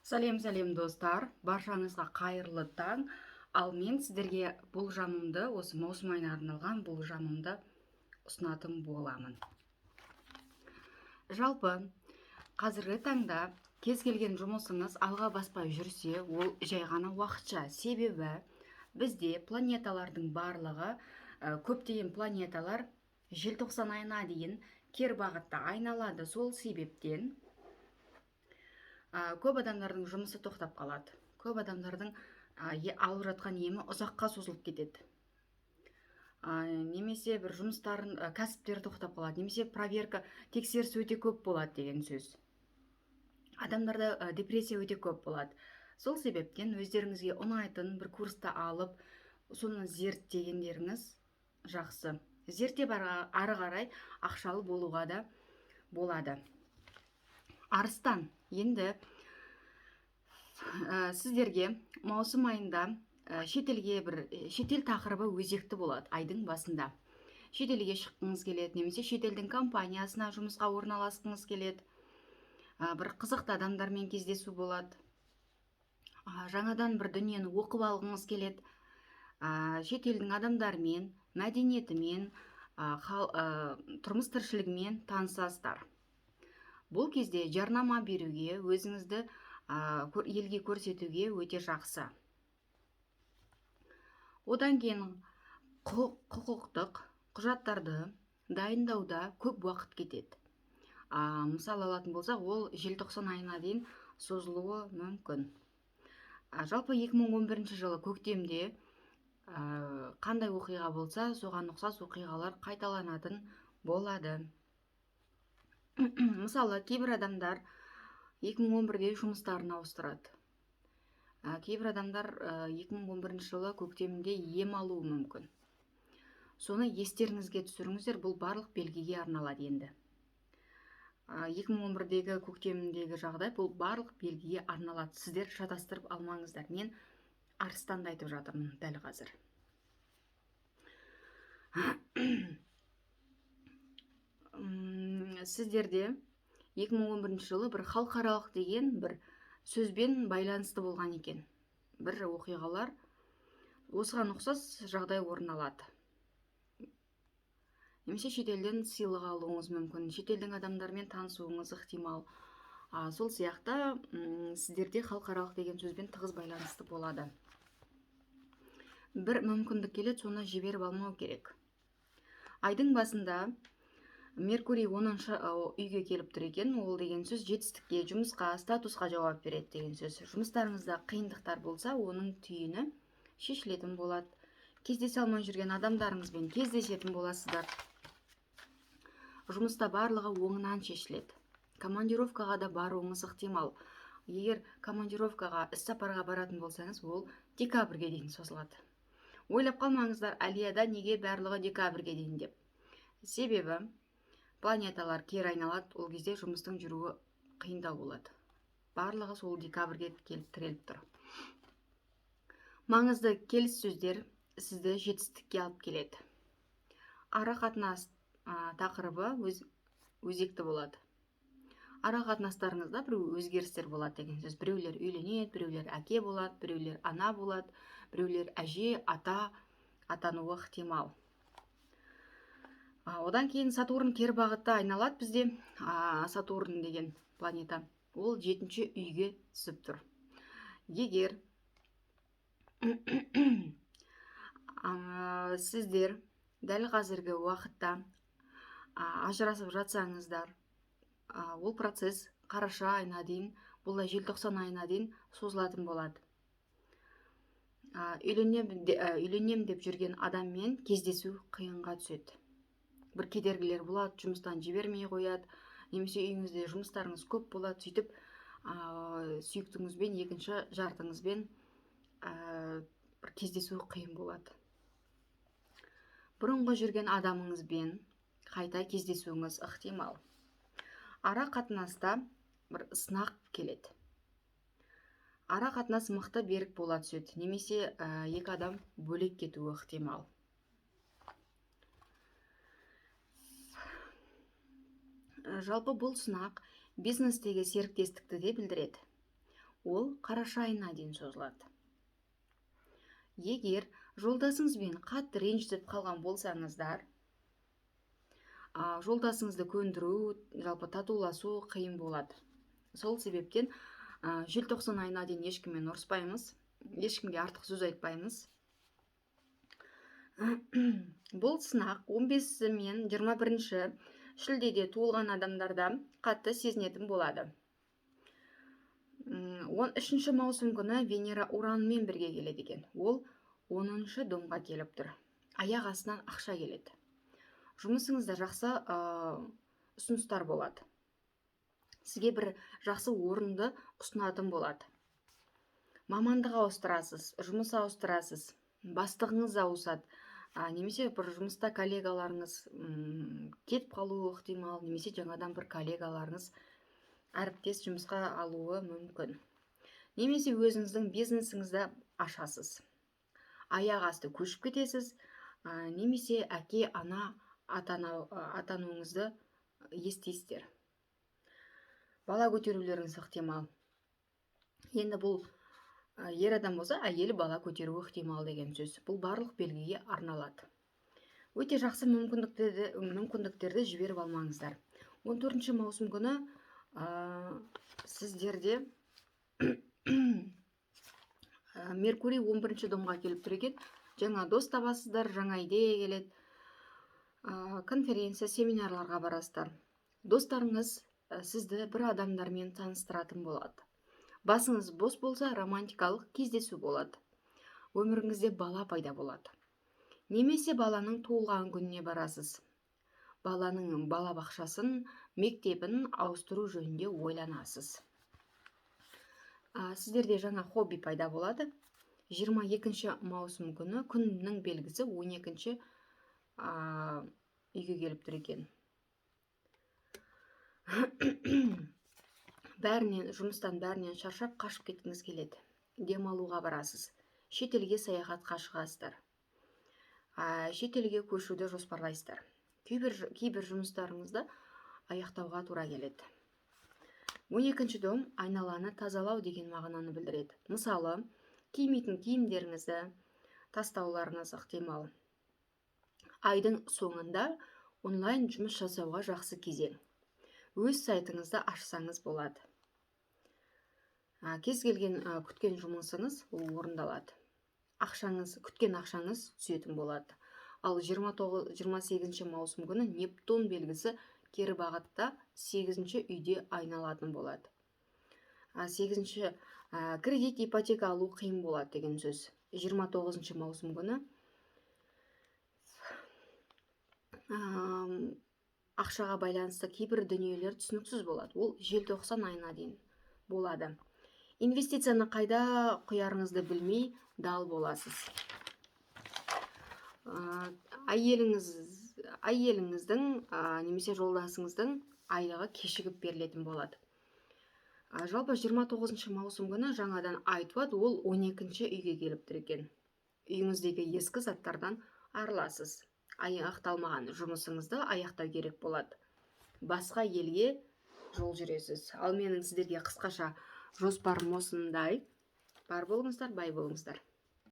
Сәлем достар, баршаңызға қайырлы таң. Ал мен сіздерге болжамымды, осы маусым айына арналған болжамымды ұсынатын боламын. Жалпы, қазіргі таңда кез келген жұмысыңыз алға баспай жүрсе, ол жай ғана уақытша. Себебі бізде планеталардың барлығы, көптеген планеталар желтоқсан айына дейін кер бағытта айналады. Сол себептен көп адамдардың жұмысы тоқтап қалады. Көп адамдардың алып жатқан емі ұзаққа созылып кетеді. Немесе бір жұмыстарын, кәсіптері тоқтап қалады. Немесе проверка, тексеріс өте көп болады деген сөз. Адамдарда депрессия өте көп болады. Сол себептен өздеріңізге ұнайтын бір курсты алып, соны зерттегендеріңіз жақсы. Зерттеп ары қарай ақшалы болуға да болады. Арыстан, енді сіздерге маусым айында шетел тақырыбы өзекті болады айдың басында. Шетелге шыққыңыз келеді, немесе шетелдің компаниясына жұмысқа орналасқыңыз келеді. Бір қызықты адамдармен кездесу болады. Жаңадан бір дүниені оқып алғыңыз келеді. Шетелдің адамдармен, мәдениетімен, тұрмыс тіршілігімен танысасыздар. Бұл кезде жарнама беруге, өзіңізді елге көрсетуге өте жақсы. Одан кейін құқықтық құжаттарды дайындауда көп уақыт кетеді. Мысал алатын болсақ, ол желтоқсан айына дейін созылуы мүмкін. Жалпы 2011 жылы көктемде қандай оқиға болса, соған ұқсас оқиғалар қайталанатын болады. Мысалы, кейбір адамдар 2011-де жұмыстарын ауыстырады. Кейбір адамдар 2011 жылы көктемде ем алуы мүмкін. Соны естеріңізге түсіріңіздер, бұл барлық белгіге арналады енді. 2011-дегі көктемдегі жағдай бұл барлық белгіге арналады. Сіздер шатастырып алмаңыздар. Мен арыстанды айтып жатырмын дәл қазір. Сіздерде 2011 жылы бір халықаралық деген бір сөзбен байланысты болған екен. Бір оқиғалар, осыған ұқсас жағдай орын алады. Немесе шетелден сыйлық алуыңыз мүмкін, шетелдің адамдармен танысуыңыз ықтимал. Сол сияқты сіздерде халықаралық деген сөзбен тығыз байланысты болады. Бір мүмкіндік келеді, соны жіберіп алмау керек. Айдың басында Меркурий 10-шы үйге келіп тұр екен. Ол деген сөз жетістікке, жұмысқа, статусқа жауап береді деген сөз. Жұмыстарыңызда қиындықтар болса, оның түйіні шешілетін болады. Кездесе алмай жүрген адамдарыңызбен кездесетін боласыздар. Жұмыста барлығы оңынан шешіледі. Командировкаға да баруыңыз ықтимал. Егер командировкаға, іс-сапарға баратын болсаңыз, ол декабрьге дейін созылады. Ойлап қалмаңыздар, Алияда неге барлығы декабрьге дейін деп. Себебі планеталар кері айналады, ол кезде жұмыстың жүруі қиындау болады. Барлығы сол декабрьге келіп тіреліп тұр. Маңызды келіссөздер сізді жетістікке алып келеді. Ара қатынас тақырыбы өзекті болады. Ара қатынастарыңызда бір өзгерістер болады деген сөз. Біреулер үйленеді, біреулер әке болады, біреулер ана болады, біреулер әже, ата атануы ықтимал. Одан кейін Сатурн кері бағытта айналады бізде. Сатурн деген планета, ол 7-ші үйге түсіп тұр. Егер сіздер дәл қазіргі уақытта ажырасып жатсаңыздар, ол процесс қараша айына дейін, бұл желтоқсан айына дейін созылатын болады. Үйленем деп жүрген адаммен кездесу қиынға түседі. Бір кедергілер болады, жұмыстан жібермей қояды, немесе үйіңізде жұмыстарыңыз көп болады, сөйтіп сүйіктіңізбен, екінші жартыңызбен бір кездесу қиын болады. Бұрынғы жүрген адамыңызбен қайта кездесуіңіз ықтимал. Ара қатынаста бір сынақ келеді. Ара қатынас мықты берік бола түседі, немесе екі адам бөлек кетуі ықтимал. Жалпы бұл сынақ бизнестегі серіктестікті де білдіреді. ол қараша айына дейін созылады. Егер жолдасыңызбен қатты ренжісіп қалған болсаңыздар, жолдасыңызды көндіру, жалпы татуласу қиын болады. Сол себептен желтоқсан айына дейін ешкіммен ұрыспаймыз, ешкімге артық сөз айтпаймыз. Бұл сынақ 15 мен 21 шілдеде туылған адамдарда қатты сезінетін болады. 13 маусым күні Венера Уранмен бірге келеді екен. Ол 10-шы домға келіп тұр. Аяқ астынан ақша келеді. Жұмысыңызда жақсы ұсыныстар болады. Сізге бір жақсы орынды ұсынатын болады. Мамандық ауыстырасыз, жұмыс ауыстырасыз, бастығыңыз ауысады. Немесе бір жұмыста коллегаларыңыз кетіп қалуы ықтимал, немесе жаңадан бір коллегаларыңыз әріптес жұмысқа алуы мүмкін. Немесе өзіңіздің бизнесіңізді ашасыз. Аяқ асты көшіп кетесіз, немесе әке, ана атануыңызды естисіздер. Бала көтерулеріңіз ықтимал. Енді бұл ер адам болса, әйелі бала көтеруі ықтимал деген сөз. Бұл барлық белгіге арналады. Өте жақсы мүмкіндіктерді жіберіп алмаңыздар. 14 маусым күні сіздерде Меркурий 11 домға келіп тұр екен. Жаңа дос табасыздар, жаңа идея келеді. Конференция, семинарларға барасыздар. Достарыңыз сізді бір адамдармен таныстыратын болады. Басыңыз бос болса, романтикалық кездесу болады. Өміріңізде бала пайда болады. Немесе баланың туылған күніне барасыз. Баланың балабақшасын, мектебін ауыстыру жөнінде ойланасыз. Сіздерде жаңа хобби пайда болады. 22 маусым күні күннің белгісі 12 үйге келіп тұр екен. Жұмыстан бәрінен шаршап қашып кеткіңіз келеді. Демалуға барасыз. Шетелге саяхатқа шығасыздар. Шетелге көшуді жоспарлайсыздар. Кейбір жұмыстарыңызды аяқтауға тура келеді. 12 дом айналаны тазалау деген мағынаны білдіреді. Мысалы, кимейтін киімдеріңізді тастауларыңыз ықтимал. Айдың соңында онлайн жұмыс жасауға жақсы кезең. Өз сайтыңызды ашсаңыз болады. Кез келген күткен жұмысыңыз орындалады. Күткен ақшаңыз түсетін болады. Ал 28 маусым күні Нептун белгісі кері бағытта 8 үйде айналатын болады. 8 кредит, ипотека алу қиын болады деген сөз. 29 маусым күні ақшаға байланысты кейбір дүниелер түсініксіз болады. Ол желтоқсан айына дейін болады. Инвестицияны қайда құярыңызды білмей дал боласыз. Әйеліңіздің немесе жолдасыңыздың айлығы кешігіп берілетін болады. Жалпы 29 маусым күні жаңадан ай туады, ол 12 үйге келіп тұр екен. Үйіңіздегі ескі заттардан арыласыз. Аяқталмаған жұмысыңызды аяқтау керек болады. Басқа елге жол жүресіз. Ал менің сіздерге қысқаша жоспарым осындай. Бар болыңыздар, бай болыңыздар.